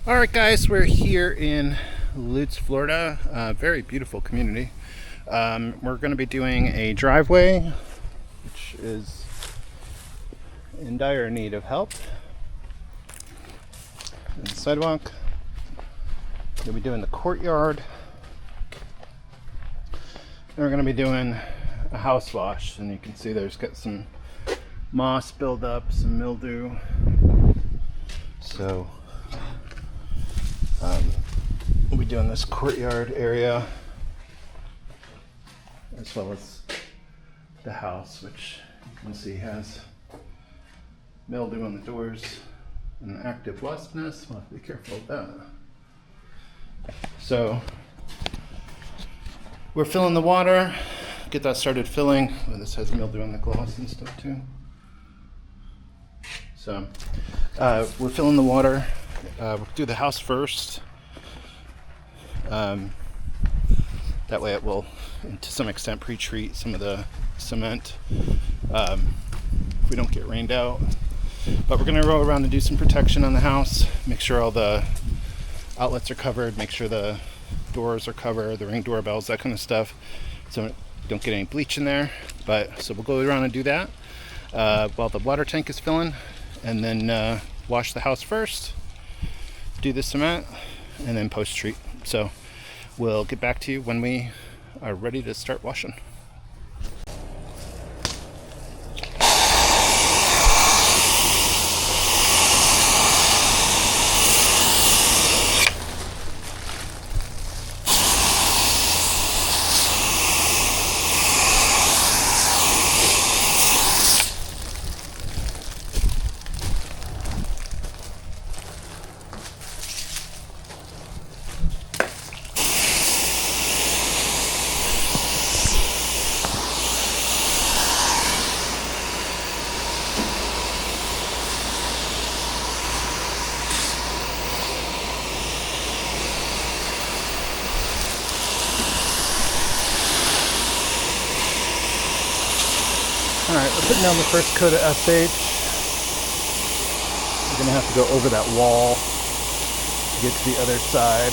All right, guys, we're here in Lutz, Florida. Very beautiful community. We're going to be doing a driveway, which is in dire need of help. And the sidewalk. We're going to be doing the courtyard. And we're going to be doing a house wash, and you can see there's got some moss buildup, some mildew. So we'll be doing this courtyard area as well as the house, which you can see has mildew on the doors and active wasp nest. We'll have to be careful of that. So we're filling the water, get that started filling. Oh, this has mildew on the gloss and stuff too. So we're filling the water. We'll do the house first. That way it will, to some extent, pre-treat some of the cement if we don't get rained out. But we're going to roll around and do some protection on the house, make sure all the outlets are covered, make sure the doors are covered, the ring doorbells, that kind of stuff, so we don't get any bleach in there. But so we'll go around and do that while the water tank is filling, and then wash the house first, do the cement, and then post-treat. So we'll get back to you when we are ready to start washing. Alright, we're putting down the first coat of SH. We're going to have to go over that wall to get to the other side.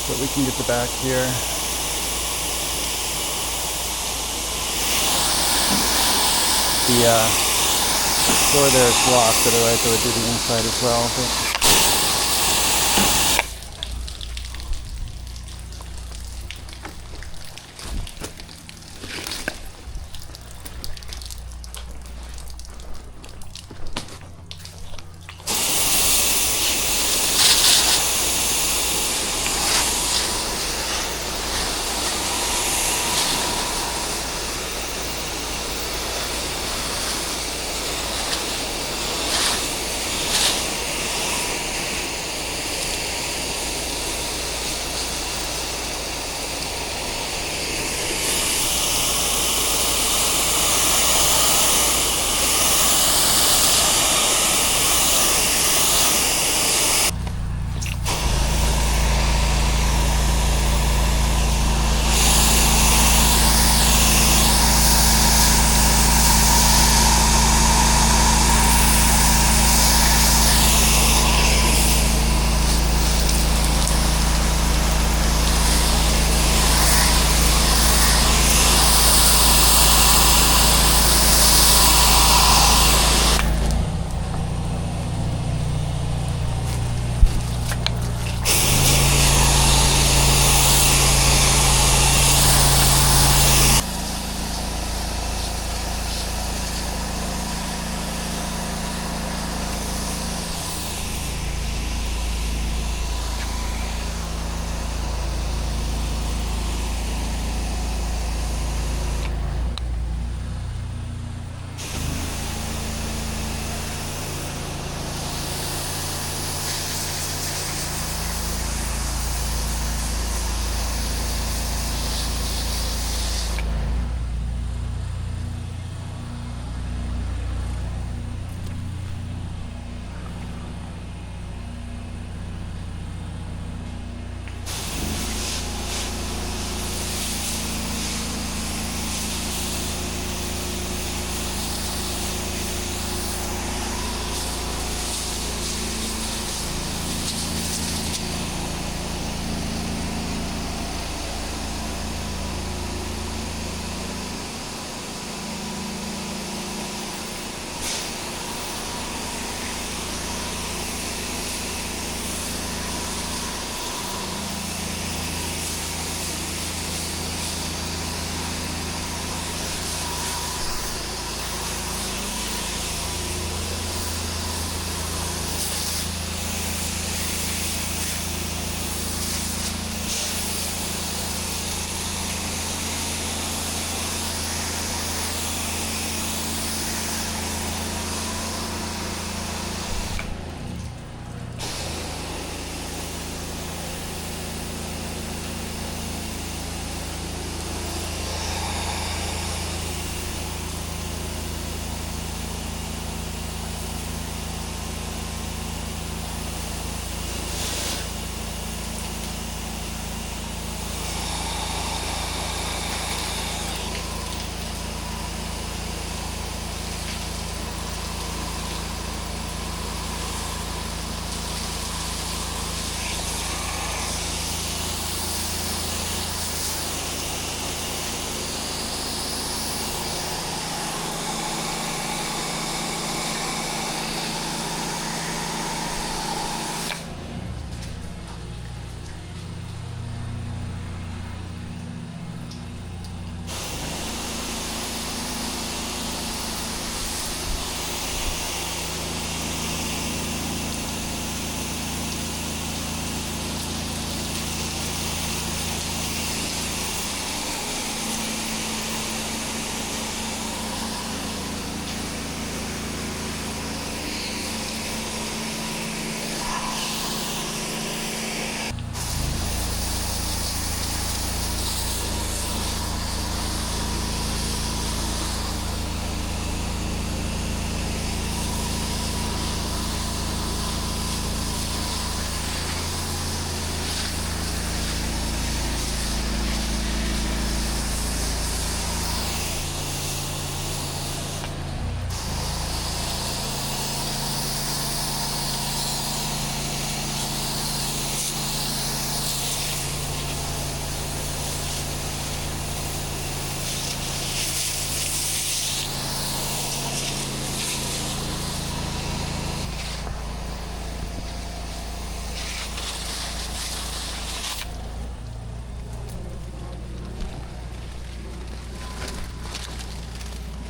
But we can get the back here. The door there is locked, otherwise I would do the inside as well. But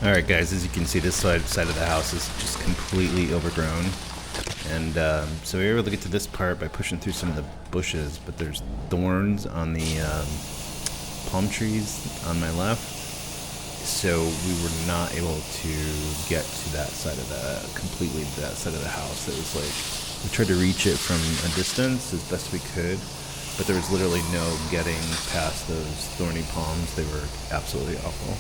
Alright guys, as you can see, this side of the house is just completely overgrown. And so we were able to get to this part by pushing through some of the bushes, but there's thorns on the palm trees on my left. So we were not able to get to that side of that side of the house. It was like, we tried to reach it from a distance as best we could, but there was literally no getting past those thorny palms. They were absolutely awful.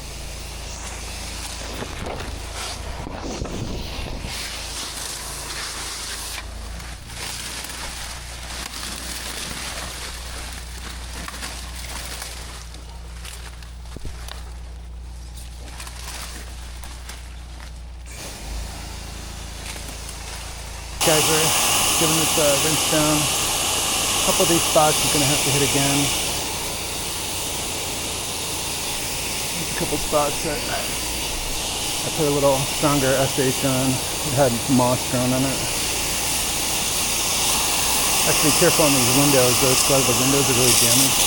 Guys, we're giving this a rinse down. A couple of these spots you're going to have to hit again. There's a couple spots that I put a little stronger SH on. It had moss grown on it. I have to be careful on these windows. A lot of the windows are really damaged.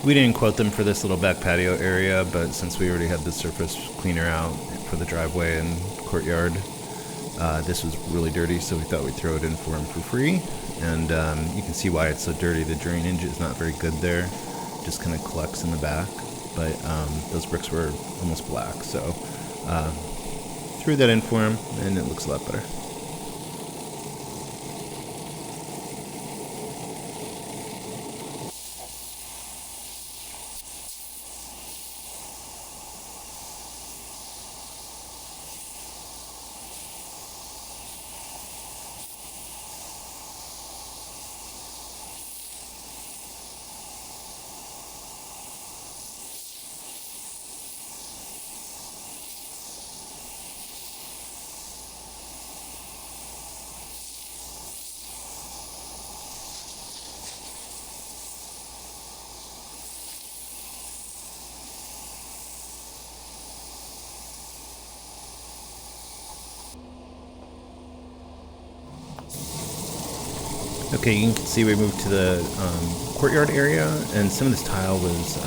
We didn't quote them for this little back patio area, but since we already had the surface cleaner out for the driveway and courtyard, this was really dirty, so we thought we'd throw it in for them for free. And you can see why it's so dirty. The drainage is not very good there. Just kind of collects in the back. But those bricks were almost black, so threw that in for him, and it looks a lot better. Okay, you can see we moved to the courtyard area, and some of this tile was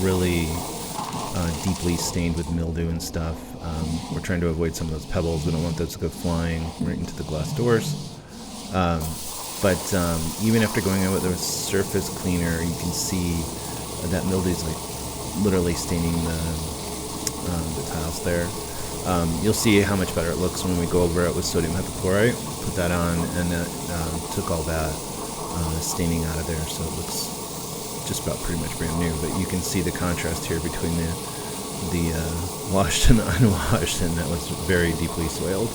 really deeply stained with mildew and stuff. We're trying to avoid some of those pebbles. We don't want those to go flying right into the glass doors. But even after going in with a surface cleaner, you can see that mildew is like literally staining the tiles there. You'll see how much better it looks when we go over it with sodium hypochlorite. Put that on, and that took all that staining out of there, so it looks just about pretty much brand new. But you can see the contrast here between the washed and the unwashed, and that was very deeply soiled.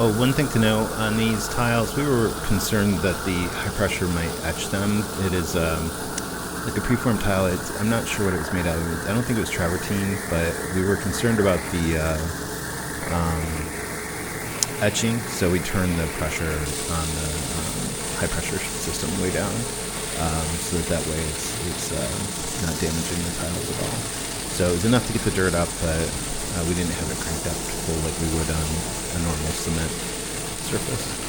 Oh, one thing to note on these tiles, we were concerned that the high pressure might etch them. It is like a preformed tile. I'm not sure what it was made out of. I don't think it was travertine, but we were concerned about the etching, so we turned the pressure on the high pressure system way down, so that way it's not damaging the tiles at all. So it was enough to get the dirt up, but we didn't have it cranked up full like we would on a normal cement surface.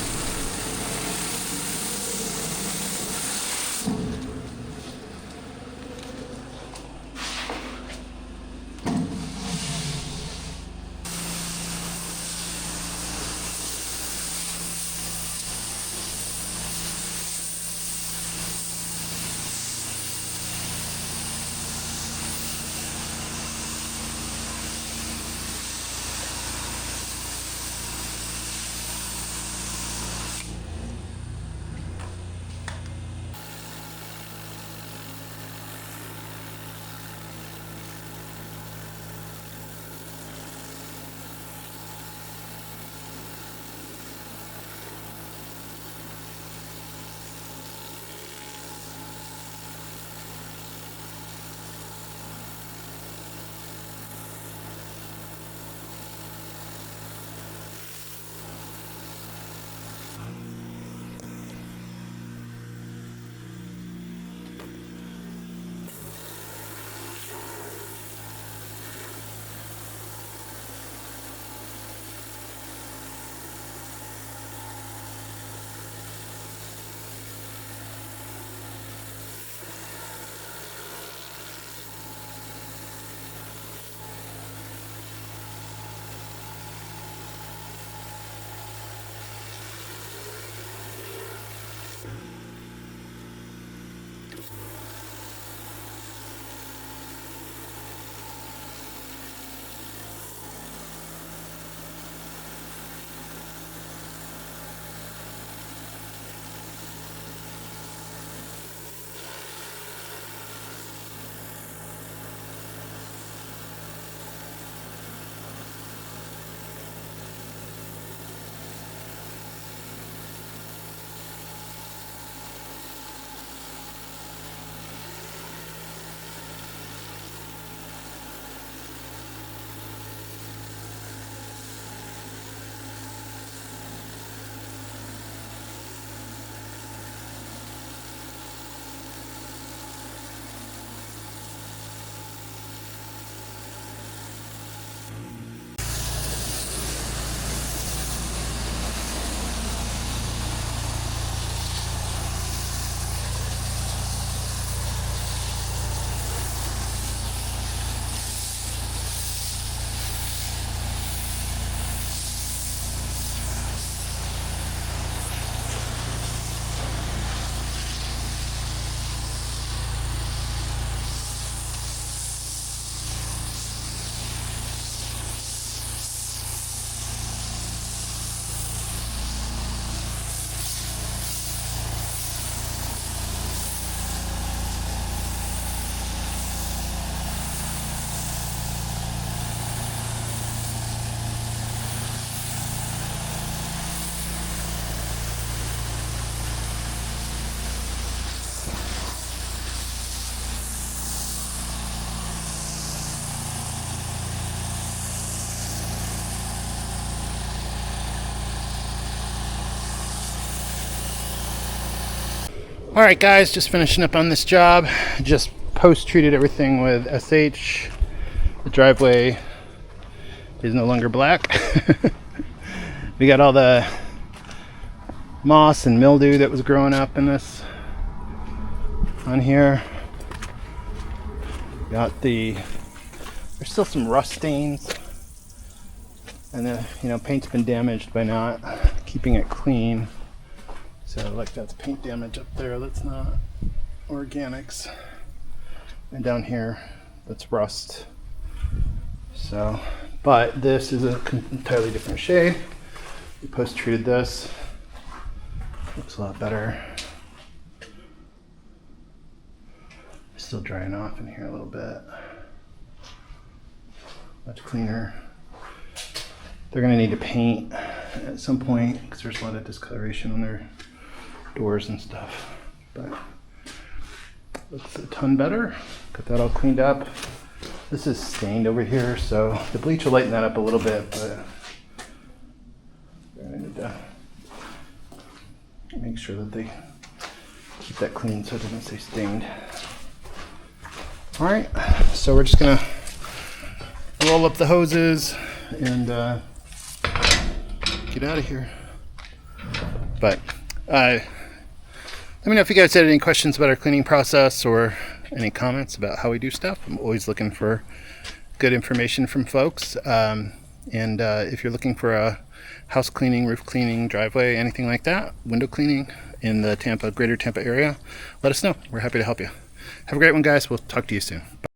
Alright guys, just finishing up on this job. Just post-treated everything with SH. The driveway is no longer black. We got all the moss and mildew that was growing up in this on here. Got there's still some rust stains, and the paint's been damaged by not keeping it clean. So like that's paint damage up there, that's not organics. And down here, that's rust. So, but this is an entirely different shade. We post-treated this. Looks a lot better. Still drying off in here a little bit. Much cleaner. They're gonna need to paint at some point because there's a lot of discoloration on their doors and stuff. But looks a ton better. Got that all cleaned up. This is stained over here, so the bleach will lighten that up a little bit, but I need to make sure that they keep that clean so it doesn't stay stained. All right, so we're just gonna roll up the hoses and get out of here. But let me know if you guys had any questions about our cleaning process or any comments about how we do stuff. I'm always looking for good information from folks. And if you're looking for a house cleaning, roof cleaning, driveway, anything like that, window cleaning in the Greater Tampa area, let us know. We're happy to help you. Have a great one, guys. We'll talk to you soon. Bye.